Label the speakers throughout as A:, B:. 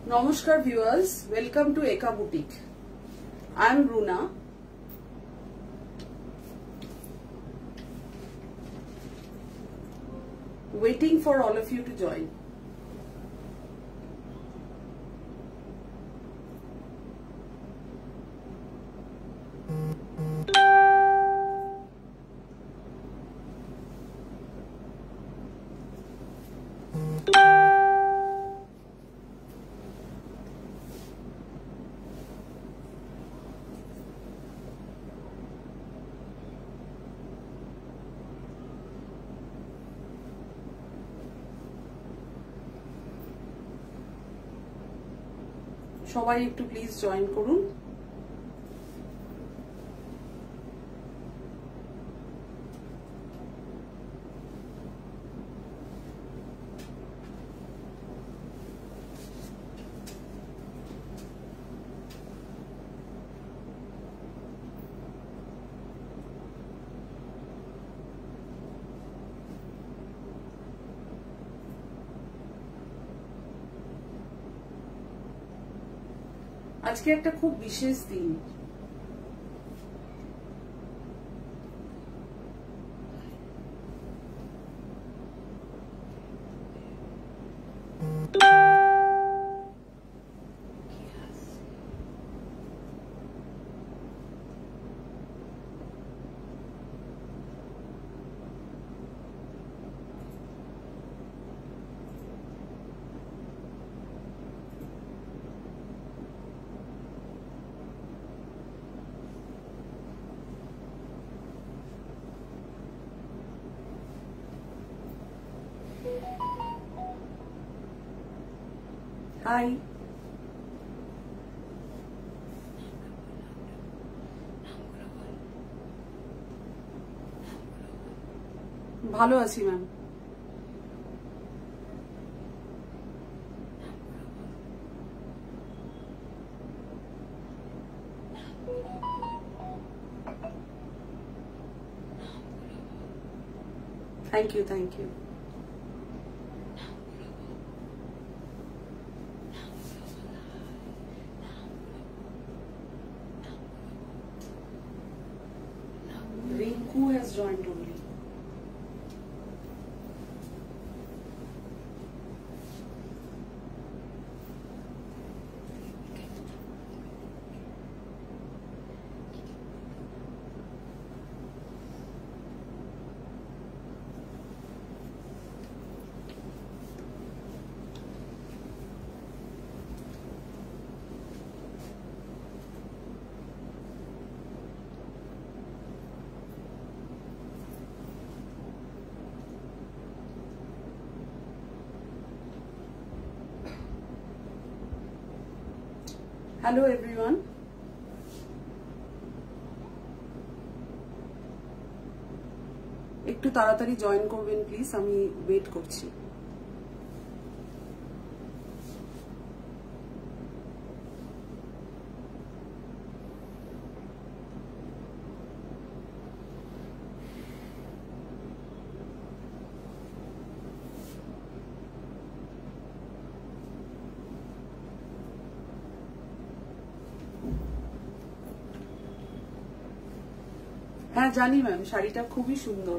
A: Namaskar viewers, welcome to Eka Boutique. I am Runa. Waiting for all of you to join. সবাই একটু please join করুন। আজকে একটা খুব বিশেষ দিন। হাই, ভালো আছি ma'am. Thank you, thank you. Rinku has joined only. Hello everyone, একটু তাড়াতাড়ি জয়েন করবেন প্লিজ, আমি ওয়েট করছি। হ্যাঁ জানি ম্যাম, শাড়িটা খুবই সুন্দর।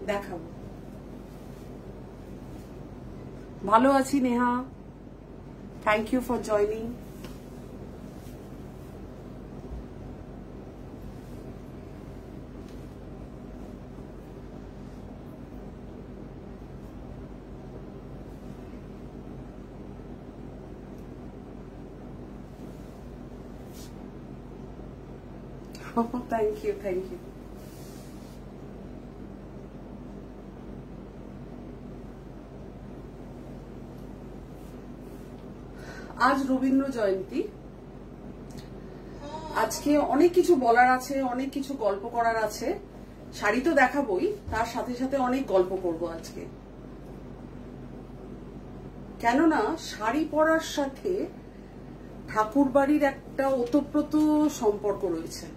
A: দেখাবো। ভালো আছি Neha, thank you for joining. Thank you, thank you. আজ রবীন্দ্র জয়ন্তী। আজকে অনেক কিছু বলার আছে, অনেক কিছু গল্প করার আছে। শাড়ি তো দেখাবোই, তার সাথে সাথে অনেক গল্প করব আজকে। কেননা শাড়ি পরার সাথে ঠাকুর বাড়ির একটা ওতপ্রোত সম্পর্ক রয়েছে।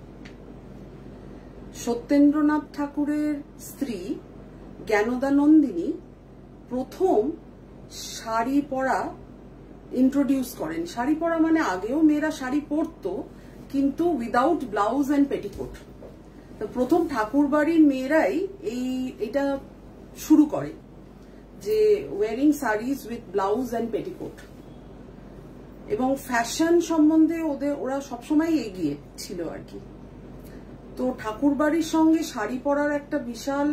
A: সত্যেন্দ্রনাথ ঠাকুরের স্ত্রী জ্ঞানদানন্দিনী প্রথম শাড়ি পরা ইন্ট্রোডিউস করেন। শাড়ি পরা মানে আগেও মেয়েরা শাড়ি পরতো, কিন্তু উইদাউট ব্লাউজ অ্যান্ড পেটিকোট। তো প্রথম ঠাকুর বাড়ির মেয়েরাই এটা শুরু করে, যে wearing saris with blouse and petticoat. এবং ফ্যাশন সম্বন্ধে ওরা সবসময় এগিয়ে ছিল আর কি। তো ঠাকুর বাড়ির সঙ্গে শাড়ি পরার একটা বিশাল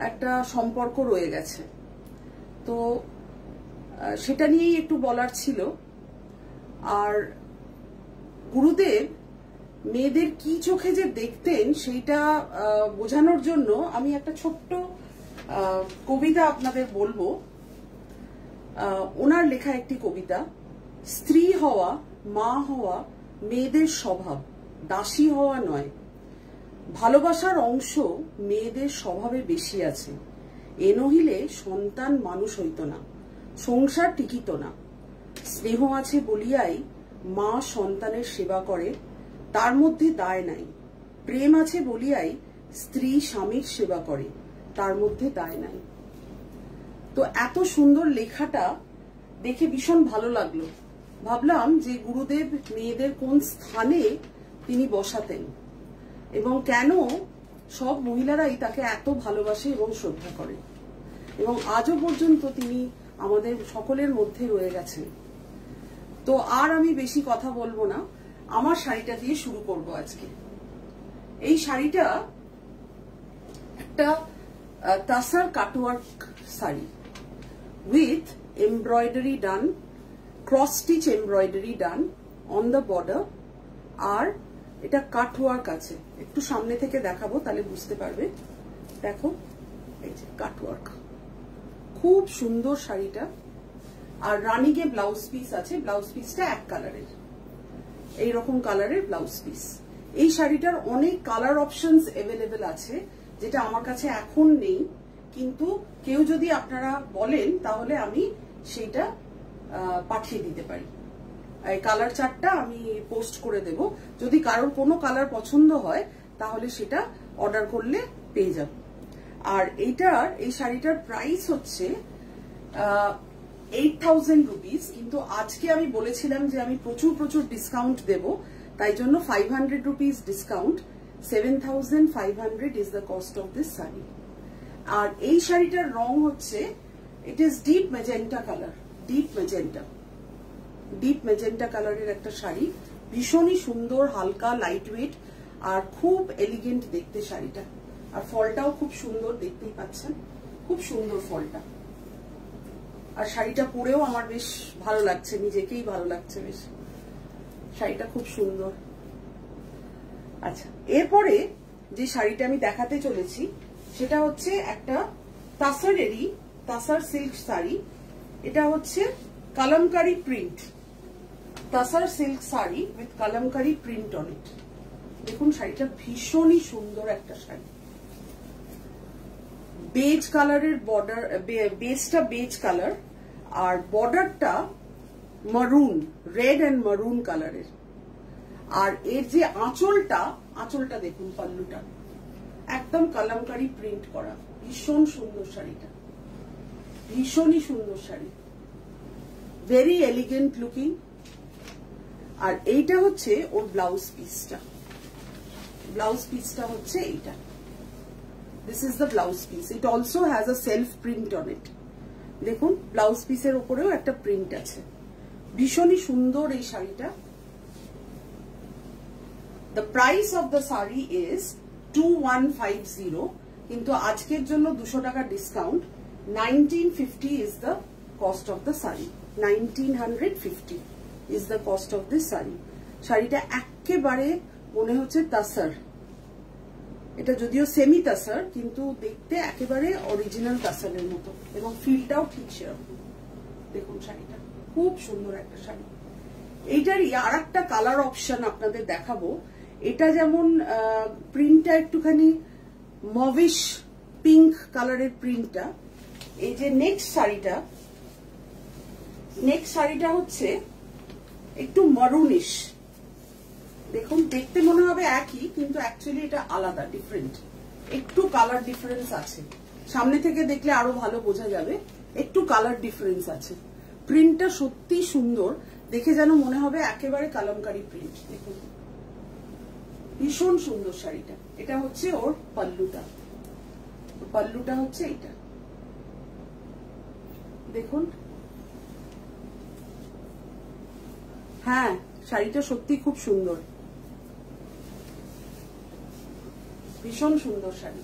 A: একটা সম্পর্ক রয়ে গেছে। তো সেটা নিয়েই একটু বলার ছিল। আর গুরুদেব মেয়েদের কি চোখে যে দেখতেন সেইটা বোঝানোর জন্য আমি একটা ছোট্ট কবিতা আপনাদের বলবো। ওনার লেখা একটি কবিতা। স্ত্রী হওয়া, মা হওয়া মেয়েদের স্বভাব, দাসী হওয়া নয়। ভালোবাসার অংশ মেয়েদের স্বভাবে বেশি আছে। এ নহিলে সন্তান মানুষ হইত না, সংসার টিকিত না। স্নেহ আছে বলিয়াই মা সন্তানের সেবা করে, তার মধ্যে দায় নাই। প্রেম আছে বলিয়াই স্ত্রী স্বামীর সেবা করে, তার মধ্যে দায় নাই। তো এত সুন্দর লেখাটা দেখে ভীষণ ভালো লাগলো। ভাবলাম যে গুরুদেব মেয়েদের কোন স্থানে তিনি বসাতেন এবং কেন সব মহিলারাই তাকে এত ভালোবাসে এবং শ্রদ্ধা করে, এবং আজও পর্যন্ত তিনি আমাদের সকলের মধ্যে রয়ে গেছেন। তো আর আমি বেশি কথা বলবো না, আমার শাড়িটা দিয়ে শুরু করব আজকে। এই শাড়িটা একটা tussar cutwork sari with embroidery done, cross stitch embroidery done on the border. আর এটা কাটওয়ার্ক আছে, একটু সামনে থেকে দেখাবো তাহলে বুঝতে পারবে। দেখো এই যে কাটওয়ার্ক, খুব সুন্দর শাড়িটা। আর রানিকে ব্লাউজ পিস আছে, ব্লাউজ পিসটা এক কালারের, এইরকম কালারের ব্লাউজ পিস। এই শাড়িটার অনেক কালার অপশনস অ্যাভেলেবেল আছে, যেটা আমার কাছে এখন নেই, কিন্তু কেউ যদি আপনারা বলেন তাহলে আমি সেইটা পাঠিয়ে দিতে পারি। এই কালার চার্টটা আমি পোস্ট করে দেব, যদি কারোর কোনো কালার পছন্দ হয় তাহলে সেটা অর্ডার করলে পেয়ে যাব। আর এই শাড়িটার প্রাইস হচ্ছে 8000 রুপিস, কিন্তু আজকে আমি বলেছিলাম যে আমি প্রচুর ডিসকাউন্ট দেব, তাই জন্য 500 rupees discount, 7500 is the cost of this sari. আর এই শাড়িটার রং হচ্ছে, it is deep magenta colour, deep magenta কালারের একটা শাড়ি, ভীষণই সুন্দর, হালকা লাইট ওয়েট আর খুব এলিগেন্ট দেখতে শাড়িটা। আর ফলটাও খুব সুন্দর, দেখতেই পাচ্ছেন খুব সুন্দর ফলটা। আর শাড়িটা পরেও আমার বেশ ভালো লাগছে, নিজেকেই ভালো লাগছে বেশ, শাড়িটা খুব সুন্দর। আচ্ছা, এরপরে যে শাড়িটা আমি দেখাতে চলেছি সেটা হচ্ছে একটা তাসার সিল্ক শাড়ি। এটা হচ্ছে kalamkari print, তাসার silk sari with kalamkari print on ইট। দেখুন শাড়িটা ভীষণই সুন্দর একটা শাড়ি, বেজ কালারের বর্ডার, বেসটা বেজ কালার আর বর্ডারটা মারুন, রেড অ্যান্ড মারুন কালারের। আর এর যে আঁচলটা দেখুন, পাল্লুটা একদম কালামকারি প্রিন্ট করা, ভীষণ সুন্দর শাড়িটা, ভীষণই সুন্দর শাড়ি, ভেরি এলিগেন্ট লুকিং। আর এইটা হচ্ছে ওর ব্লাউজ পিসটা হচ্ছে এইটা। This is the blouse piece. It also has a self print on it. দেখুন ব্লাউজ পিসের উপরেও একটা প্রিন্ট আছে, ভীষণই সুন্দর এই শাড়িটা। The price of the saree is 2150, কিন্তু আজকের জন্য 200 টাকা discount, 1950 is the cost of the saree. 1950 is the cost of this saree. শাড়িটা একেবারে মনে হচ্ছে তাসার, এটা যদিও সেমি তাসার কিন্তু দেখতে একেবারে অরিজিনাল তাসারের মতো, এবং ফিলটাও ঠিক সেরকম। দেখুন শাড়িটা খুব সুন্দর একটা শাড়ি। এইটারই আর একটা কালার অপশন আপনাদের দেখাবো। এটা যেমন প্রিন্টটা একটুখানি মভিশ পিঙ্ক কালারের প্রিন্টটা। এই যে নেক্সট শাড়িটা হচ্ছে একটু মারুনিশ, দেখুন দেখতে মনে হবে একই, কিন্তু অ্যাকচুয়ালি এটা আলাদা, ডিফারেন্ট, একটু কালার ডিফারেন্স আছে। সামনে থেকে দেখলে আরো ভালো বোঝা যাবে, একটু কালার ডিফারেন্স আছে। প্রিন্টটা সত্যি সুন্দর, দেখে যেন মনে হবে একেবারে কালামকারী প্রিন্ট। দেখুন ভীষণ সুন্দর শাড়িটা। এটা হচ্ছে ওর পাল্লুটা, পাল্লুটা হচ্ছে এটা, দেখুন। হ্যাঁ শাড়িটা সত্যি খুব সুন্দর, ভীষণ সুন্দর শাড়ি।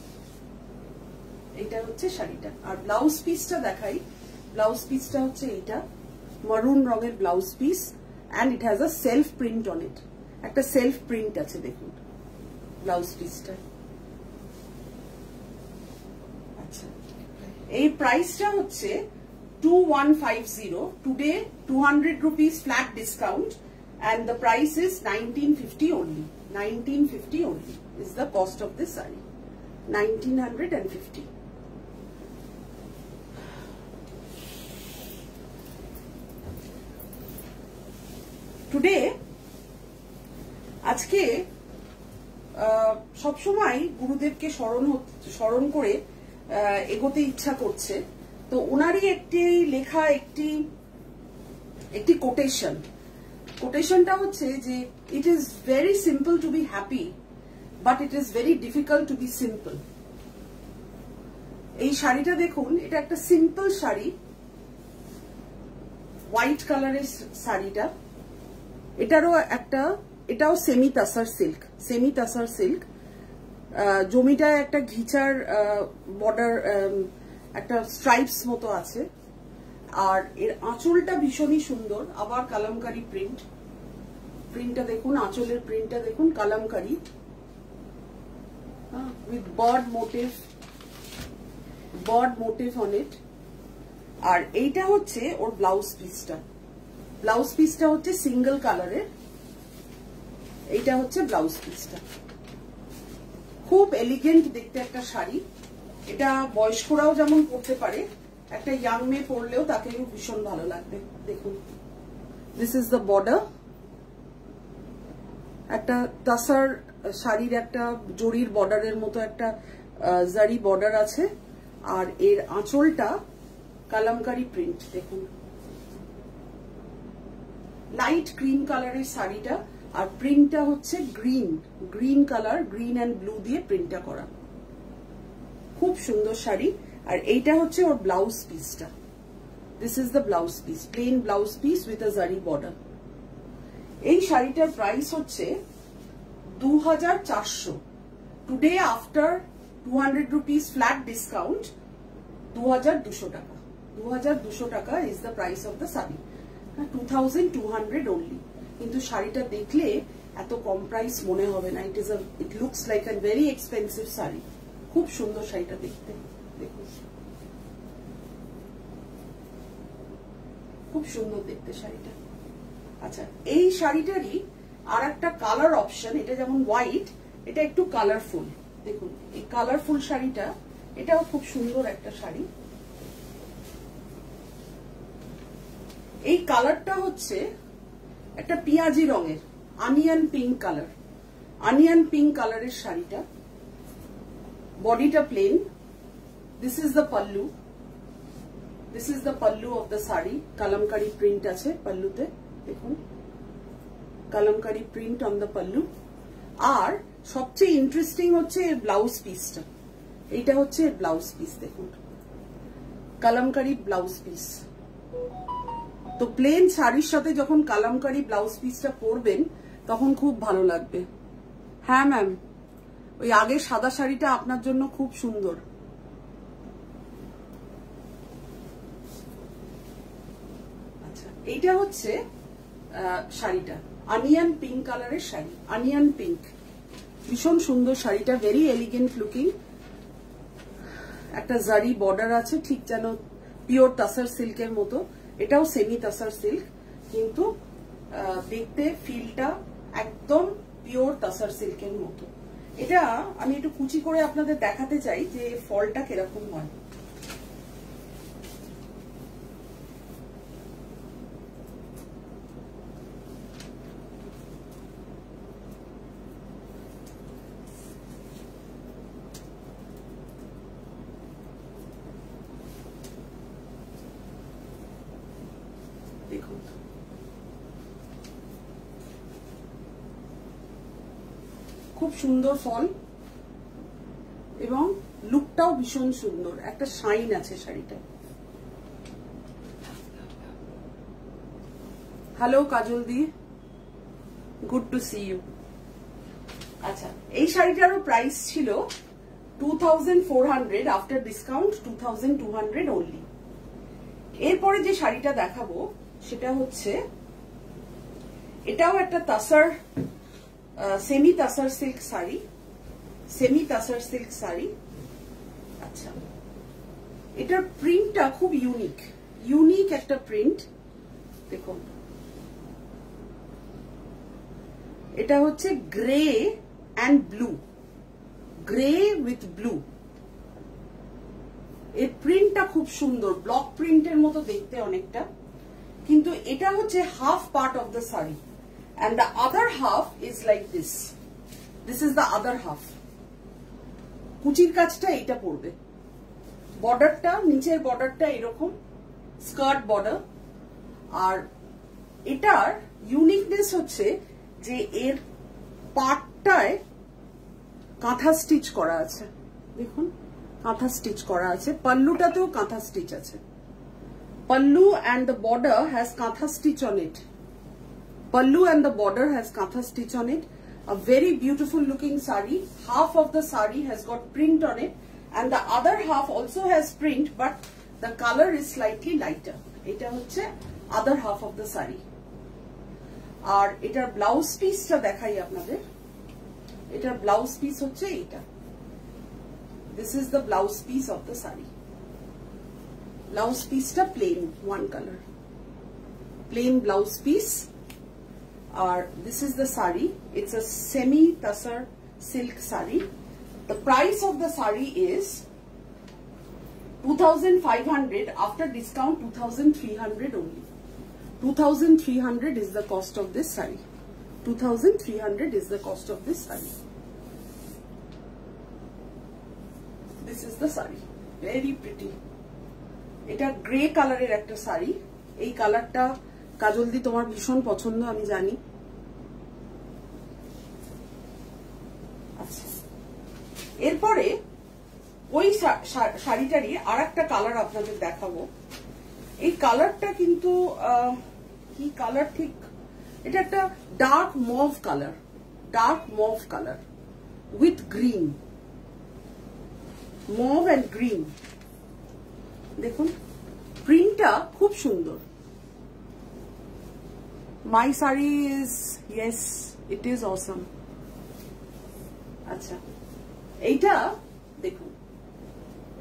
A: এটা হচ্ছে শাড়িটা। আর ব্লাউজ পিসটা দেখাই। ব্লাউজ পিসটা হচ্ছে এইটা, মারুন রঙের blouse piece, and it has a self print on it. একটা সেলফ প্রিন্ট আছে দেখুন ব্লাউজ পিসটা। আচ্ছা, এই প্রাইসটা হচ্ছে 2150 today, 200 rupees flat discount, and the price is 1950 only. 1950 only is the cost of this saree. 1950. Today আজকে সবসময় গুরুদেবকে স্মরণ করে এগোতে ইচ্ছা করছে। তো ওনারই একটি লেখা একটি কোটেশনটা হচ্ছে যে it is very simple to be happy, but it is very difficult to be simple. এই শাড়িটা দেখুন, এটা একটা সিম্পল শাড়ি, হোয়াইট কালারের শাড়িটা। এটাও সেমি তাসার সিল্ক, জমিটায় একটা ঘিচার বর্ডার, একটা স্ট্রাইপস মতো আছে। আর এর আঁচলটা ভীষণই সুন্দর, আবার কালামকারী প্রিন্টটা দেখুন, আঁচলের প্রিন্টটা দেখুন Kalamkari, with bird motif on it. আর এইটা হচ্ছে ওর ব্লাউজ পিসটা হচ্ছে সিঙ্গেল কালারের। এইটা হচ্ছে ব্লাউজ পিসটা, খুব এলিগেন্ট দেখতে একটা শাড়ি। এটা বয়স্করাও যেমন পরতে পারে, একটা ইয়াং মেয়ে পরলেও তাকে ভীষণ ভালো লাগবে। দেখুন দিস ইজ দ্য বর্ডার, একটা তাসার শাড়ির একটা জরির বর্ডারের মতো একটা জারি বর্ডার আছে। আর এর আঁচলটা কালামকারী প্রিন্ট, দেখুন লাইট ক্রিম কালারের শাড়িটা। আর প্রিন্টটা হচ্ছে green colour, green and blue দিয়ে প্রিন্টটা করা, খুব সুন্দর শাড়ি। আর এইটা হচ্ছে ওর ব্লাউজ পিসটা, this is the blouse piece, plain blouse piece with a zari border. এই শাড়িটার প্রাইস হচ্ছে 2400 today, after 200 rupees flat discount, 2200 টাকা। 2200 টাকা is the price of the sari, 2200 only. কিন্তু শাড়িটা দেখলে এত কম প্রাইস মনে হবে না, it looks like a very expensive sari. খুব সুন্দর শাড়িটা দেখতে, দেখুন খুব সুন্দর দেখতে শাড়িটা। আচ্ছা, এই শাড়িটারই আর একটা কালার অপশন, এটা যেমন হোয়াইট, এটা একটু কালারফুল। দেখুন এই কালারফুল শাড়িটা, এটাও খুব সুন্দর একটা শাড়ি। এই কালারটা হচ্ছে একটা পিঁয়াজি রঙের, অনিয়ন পিঙ্ক কালারের শাড়িটা। বডিটা plain, this is the pallu of the sari. Kalamkari print আছে পাল্লুতে, দেখুন Kalamkari print on the pallu. আর সবচেয়ে ইন্টারেস্টিং হচ্ছে এর ব্লাউজ পিসটা। এইটা হচ্ছে এর ব্লাউজ পিস, দেখুন কালামকারী ব্লাউজ পিস। তো প্লেন শাড়ির সাথে যখন কালামকারী ব্লাউজ পিসটা পরবেন তখন খুব ভালো লাগবে। হ্যাঁ ম্যাম, ওই আগের সাদা শাড়িটা আপনার জন্য খুব সুন্দর। আচ্ছা, এইটা হচ্ছে শাড়িটা, অনিয়ন পিঙ্ক কালারের শাড়ি, অনিয়ন পিঙ্ক, ভীষণ সুন্দর শাড়িটা, ভেরি এলিগেন্ট লুকিং। একটা জারি বর্ডার আছে, ঠিক যেন পিওর তাসার সিল্কের মতো। এটাও সেমি তাসার সিল্ক, কিন্তু দেখতে ফিলটা একদম পিওর তাসার সিল্কের মতো। এটা আমি একটু কুচি করে আপনাদের দেখাতে চাই যে ফলটা কিরকম হয়। দেখুন খুব সুন্দর ফল এবং লুকটাও ভীষণ সুন্দর, একটা শাইন আছে শাড়িটা। Hello Kajal di, good to see you. আচ্ছা, এই শাড়িটারও প্রাইস ছিল 2400, আফটার ডিসকাউন্ট 2200 অনলি। এরপরে যে শাড়িটা দেখাবো সেটা হচ্ছে, এটাও একটা তাসার, semi তাসার silk sari, semi তাসার silk sari. আচ্ছা, এটার প্রিন্টটা খুব ইউনিক, ইউনিক একটা প্রিন্ট। দেখুন এটা হচ্ছে grey and blue, grey with blue. এর প্রিন্টটা খুব সুন্দর, ব্লক প্রিন্টের মতো দেখতে অনেকটা, কিন্তু এটা হচ্ছে half part of the sari and the other half is like this. This is the other half. কুচির কাজটা এটা পড়বে, বর্ডারটা, নিচের বর্ডারটা এরকম স্কার্ট বর্ডার। আর এটার ইউনিকনেস হচ্ছে যে এর পার্টটায় কাঁথা স্টিচ করা আছে, দেখুন কাঁথা স্টিচ করা আছে, পাল্লুটাতেও কাঁথা স্টিচ আছে। Pallu and the border has কাঁথা stitch on it. Pallu and the border has katha stitch on it. A very beautiful looking sari. Half of the sari has got print on it and the other half also has print, but the color is slightly lighter. Eta hocche other half of the sari. Ar etar blouse piece ta dekhai apnader. Etar blouse piece hocche eta. This is the blouse piece of the sari. Blouse piece ta plain, one color. Plain blouse piece. Or this is the sari. It's a semi tassar silk sari. The price of the sari is 2500, after discount 2300 only. 2300 is the cost of this sari. 2300 is the cost of this sari. This is the sari. Very pretty. Eta grey color er ekta sari. Ei color ta কাজল দি তোমার ভীষণ পছন্দ আমি জানি। আচ্ছা, এরপরে ওই শাড়িটারই আর একটা colour আপনাদের দেখাবো। এই কালারটা কিন্তু কি কালার ঠিক, এটা একটা dark mauve colour, dark mauve colour with green, mauve and green. দেখুন প্রিন্টটা খুব সুন্দর। My sari is, yes, it is awesome. আচ্ছা, এইটা দেখুন,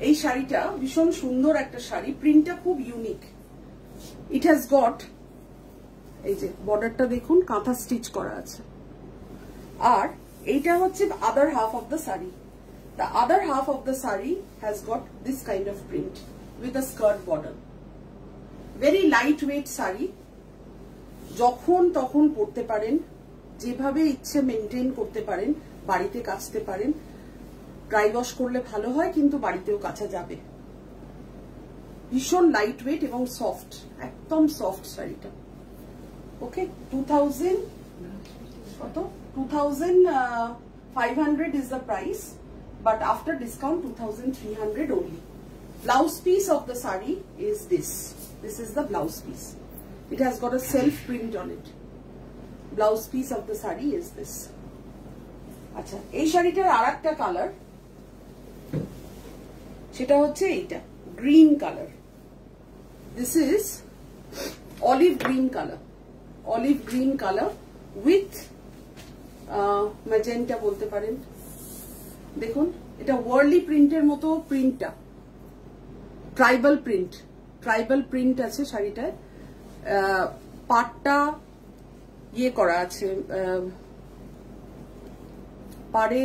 A: এই শাড়িটা ভীষণ সুন্দর একটা শাড়ি, প্রিন্টটা খুব ইউনিক। It has got, এই যে বর্ডারটা দেখুন কাঁথা স্টিচ করা আছে। আর এইটা হচ্ছে other half of the sari. The other half of the sari has got this kind of print with a skirt border. Very lightweight sari. যখন তখন পরতে পারেন, যেভাবে ইচ্ছে মেনটেন করতে পারেন, বাড়িতে কাচতে পারেন, ড্রাই ওয়াশ করলে ভালো হয় কিন্তু বাড়িতেও কাচা যাবে। ভীষণ লাইট ওয়েট এবং সফট, একদম সফট শাড়িটা। ওকে, 2500 is the price, but after discount 2300 only. Blouse piece of the sari is this. This is the blouse piece. It has got a self print on it. Blouse piece of the sari is this. আচ্ছা, এই শাড়িটার আরেকটা colour, সেটা হচ্ছে এইটা green colour. This is olive green color, olive green color with magenta বলতে পারেন। দেখুন এটা ওয়ার্লি প্রিন্টের মতো, প্রিন্টটা ট্রাইবাল প্রিন্ট, ট্রাইবাল প্রিন্ট আছে শাড়িটায়। পাটটা ইয়ে করা আছে, পাড়ে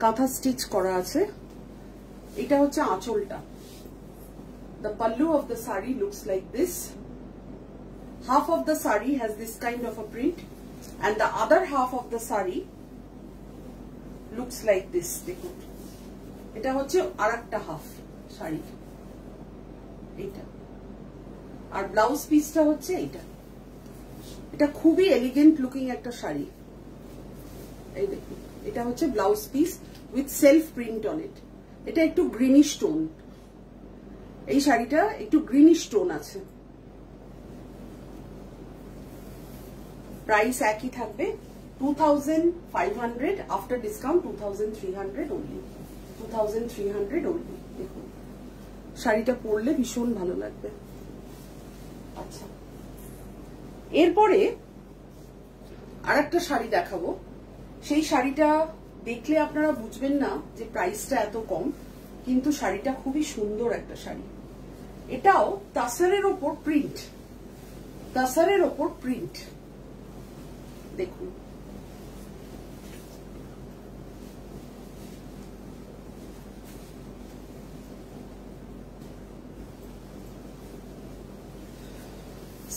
A: কাঁথা স্টিচ করা আছে। এটা হচ্ছে আঁচলটা। The pallu of the sari looks like this. Half of the sari has this kind of a print and the other half of the sari looks like this. দেখুন এটা হচ্ছে আরেকটা হাফ শাড়ি, এটা। আর ব্লাউজ পিসটা হচ্ছে এইটা। এটা খুবই এলিগেন্ট লুকিং একটা শাড়ি। এই দেখুন, এটা হচ্ছে blouse piece with self print on ইট। এটা একটু গ্রিনিশ টোন, এই শাড়িটা একটু গ্রিনিশ টোন আছে। প্রাইস একই থাকবে 2500, আফটার ডিসকাউন্ট 2300 অনলি। 2300 অনলি। দেখুন শাড়িটা পরলে ভীষণ ভালো লাগবে। আচ্ছা, এরপরে আর একটা শাড়ি দেখাবো। সেই শাড়িটা দেখলে আপনারা বুঝবেন না যে প্রাইসটা এত কম, কিন্তু শাড়িটা খুবই সুন্দর একটা শাড়ি। এটাও তাসারের ওপর প্রিন্ট, তাসারের ওপর প্রিন্ট। দেখুন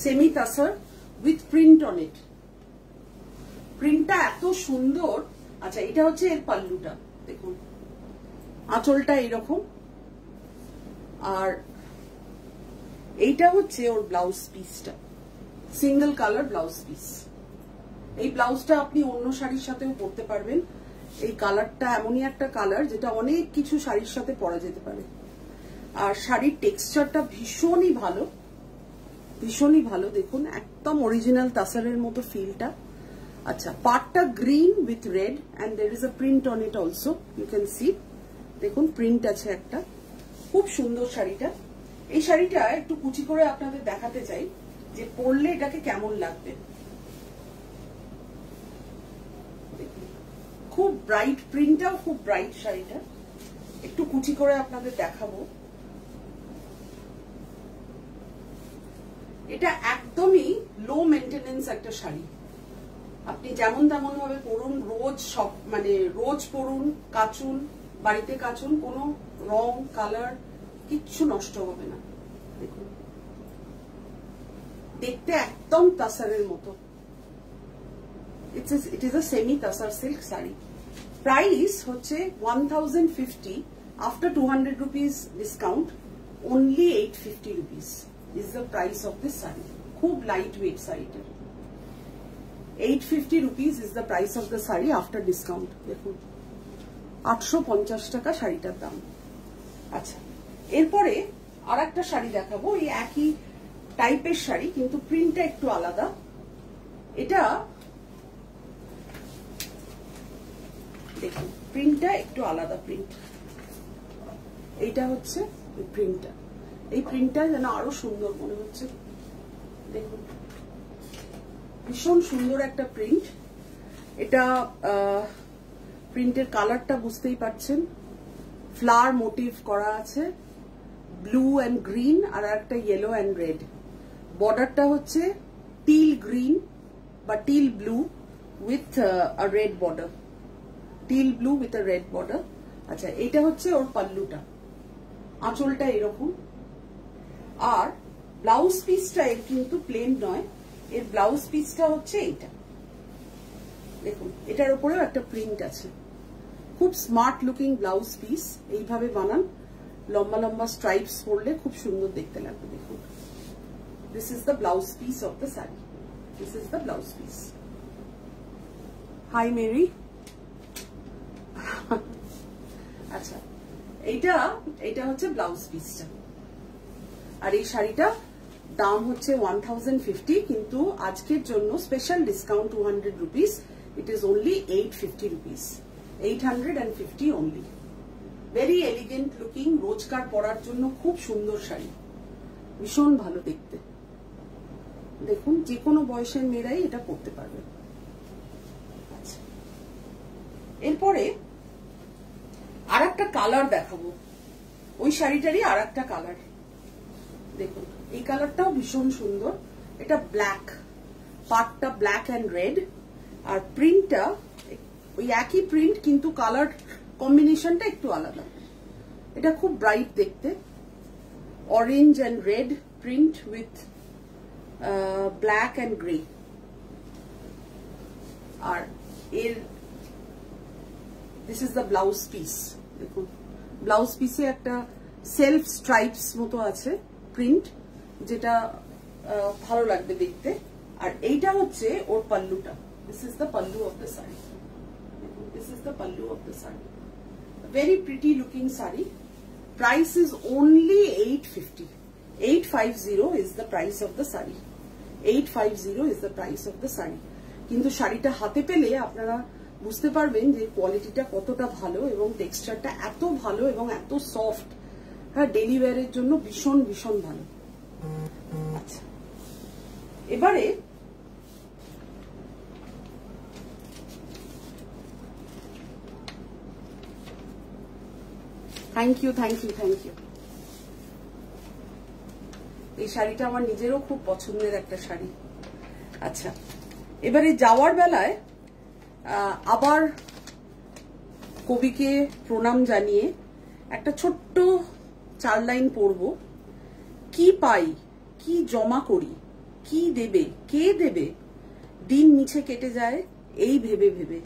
A: সেমি তাসার উইথ প্রিন্ট অন ইট। প্রিন্টটা এত সুন্দর। আচ্ছা, এটা হচ্ছে এর পাল্লুটা। দেখুন আঁচলটা এইরকম, আর এইটা হচ্ছে ওর ব্লাউজ পিসটা, সিঙ্গেল কালার ব্লাউজ পিস। এই ব্লাউজটা আপনি অন্য শাড়ির সাথেও পরতে পারবেন। এই কালারটা এমনই একটা কালার যেটা অনেক কিছু শাড়ির সাথে পরা যেতে পারে। আর শাড়ির টেক্সচারটা ভীষণই ভালো, ভীষণই ভালো। দেখুন একদম অরিজিনাল তাসারের মতো ফিলটা। আচ্ছা, পার্টটা green with red and there is a print on it also, you can see. দেখুন প্রিন্ট আছে একটা, খুব সুন্দর শাড়িটা। এই শাড়িটা একটু কুচি করে আপনাদের দেখাতে চাই যে পরলে এটাকে কেমন লাগবে। খুব ব্রাইট, প্রিন্টটাও খুব ব্রাইট শাড়িটা। একটু কুচি করে আপনাদের দেখাবো। এটা একদমই লো মেইনটেনেন্স একটা শাড়ি। আপনি যেমন তেমন ভাবে পরুন, রোজ সব মানে রোজ পরুন, কাচুন, বাড়িতে কাচুন, কোনো রং কালার কিচ্ছু নষ্ট হবে না। দেখুন দেখতে একদম তাসারের মতো। It is a semi তাসার silk sari. Price হচ্ছে 1050, after 200 rupees discount only 850 rupees is the price of this saree. খুব লাইট ওয়েট শাড়িটা। 850 rupees is the price of the saree after discount. দেখুন 850 টাকা শাড়িটার দাম। আচ্ছা, এরপরে আর একটা শাড়ি দেখাবো। এই একই টাইপের শাড়ি কিন্তু প্রিন্টটা একটু আলাদা। এটা দেখুন প্রিন্টটা একটু আলাদা প্রিন্ট। এইটা হচ্ছে প্রিন্টটা, এই প্রিন্টটা যেন আরো সুন্দর মনে হচ্ছে। দেখুন ভীষণ সুন্দর একটা প্রিন্ট। এটা প্রিন্টের কালারটা বুঝতেই পারছেন, ফ্লাওয়ার মোটিভ করা আছে, ব্লু অ্যান্ড গ্রিন, আর একটা ইয়েলো অ্যান্ড রেড। বর্ডারটা হচ্ছে টিল গ্রিন বা teal blue with a red border, teal blue with a red border. আচ্ছা, এটা হচ্ছে ওর পাল্লুটা, আঁচলটা এরকম। আর ব্লাউজ পিসটা এর কিন্তু প্লেন নয়, এর ব্লাউজ পিসটা হচ্ছে এইটা। দেখুন এটার উপরেও একটা প্রিন্ট আছে। খুব স্মার্ট লুকিং ব্লাউজ পিস। এইভাবে বানান, লম্বা লম্বা স্ট্রাইপস পরলে খুব সুন্দর দেখতে লাগবে। দেখুন this is the blouse piece of the sari, this is the blouse piece. Hi Mary. আচ্ছা, এইটা হচ্ছে ব্লাউজ পিসটা। আর এই শাড়িটা দাম হচ্ছে 1050, কিন্তু আজকের জন্য special discount 200 rupees. It is only 850 rupees, 850 only. Very elegant looking, রোজকার পরার জন্য খুব সুন্দর শাড়ি, ভীষণ ভালো দেখতে। দেখুন যে কোনো বয়সের মেয়েরাই এটা পরতে পারবে। আচ্ছা, এরপরে আর একটা কালার দেখাবো, ওই শাড়িটারই আর একটা কালার। দেখুন এই কালারটাও ভীষণ সুন্দর। এটা ব্ল্যাক, পার্টটা ব্ল্যাক অ্যান্ড রেড, আর প্রিন্টটা ওই একই প্রিন্ট কিন্তু কালার কম্বিনেশনটা একটু আলাদা। এটা খুব ব্রাইট দেখতে, orange and red print with black and grey. আর এর this is the blouse piece. দেখুন ব্লাউজ পিসে একটা সেলফ স্ট্রাইপস মতো আছে প্রিন্ট, যেটা ভালো লাগবে দেখতে। আর এইটা হচ্ছে ওর পাল্লুটা। This is the pallu of the sari. This is the pallu of the sari. Very pretty looking sari. Price is only 850. 850 is the price of the sari. 850 is the price of the sari. কিন্তু শাড়িটা হাতে পেলে আপনারা বুঝতে পারবেন যে কোয়ালিটিটা কতটা ভালো এবং টেক্সচারটা এত ভালো এবং এত সফট। হ্যাঁ, ডেলি ওয়্যারের জন্য ভীষণ ভীষণ ভালো। আচ্ছা, এবারে থ্যাংক ইউ। এই শাড়িটা আমার নিজেরও খুব পছন্দের একটা শাড়ি। আচ্ছা, এবারে যাওয়ার বেলায় আবার কবিকে প্রণাম জানিয়ে একটা ছোট্ট 4 লাইন পড়ব। কি পাই, কি জমা করি, কি দেবে, কে দেবে, দিন মিছে কেটে যায় এই ভেবে ভেবে।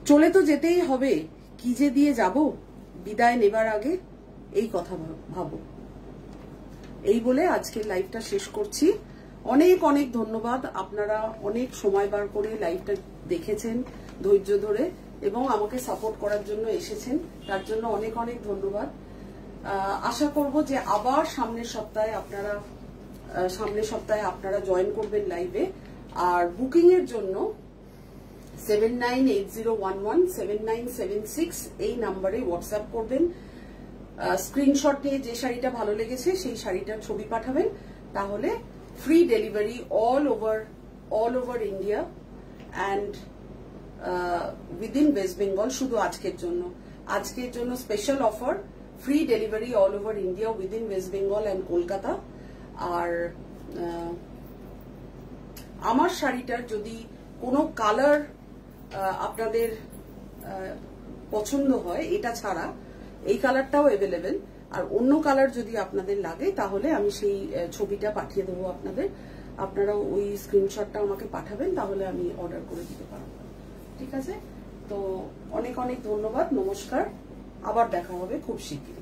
A: চলে তো যেতেই হবে, কি যে দিয়ে যাব, বিদায় নেবার আগে এই কথা ভাবো। এই বলে আজকের লাইভটা শেষ করছি। অনেক অনেক ধন্যবাদ, আপনারা অনেক সময় বার করে লাইভটা দেখেছেন ধৈর্য ধরে এবং আমাকে সাপোর্ট করার জন্য এসেছেন, তার জন্য অনেক অনেক ধন্যবাদ। আশা করব যে আবার সামনের সপ্তাহে আপনারা জয়েন করবেন লাইভে। আর বুকিং এর জন্য 7980117976 এই নাম্বারে হোয়াটসঅ্যাপ করবেন। স্ক্রিনশট নিয়ে যে শাড়িটা ভালো লেগেছে সেই শাড়িটার ছবি পাঠাবেন, তাহলে free delivery all over India and within West Bengal. শুধু আজকের জন্য special offer, free delivery all over India within West Bengal and Kolkata. আর আমার শাড়িটার যদি কোনো কালার আপনাদের পছন্দ হয়, এটা ছাড়া এই কালারটাও অ্যাভেলেবেল, আর অন্য কালার যদি আপনাদের লাগে তাহলে আমি সেই ছবিটা পাঠিয়ে দেবো আপনাদের। আপনারা ওই স্ক্রিনশটটা আমাকে পাঠাবেন, তাহলে আমি অর্ডার করে দিতে পারবো। ঠিক আছে, তো অনেক অনেক ধন্যবাদ, নমস্কার, আবার দেখা হবে খুব শীঘ্রই।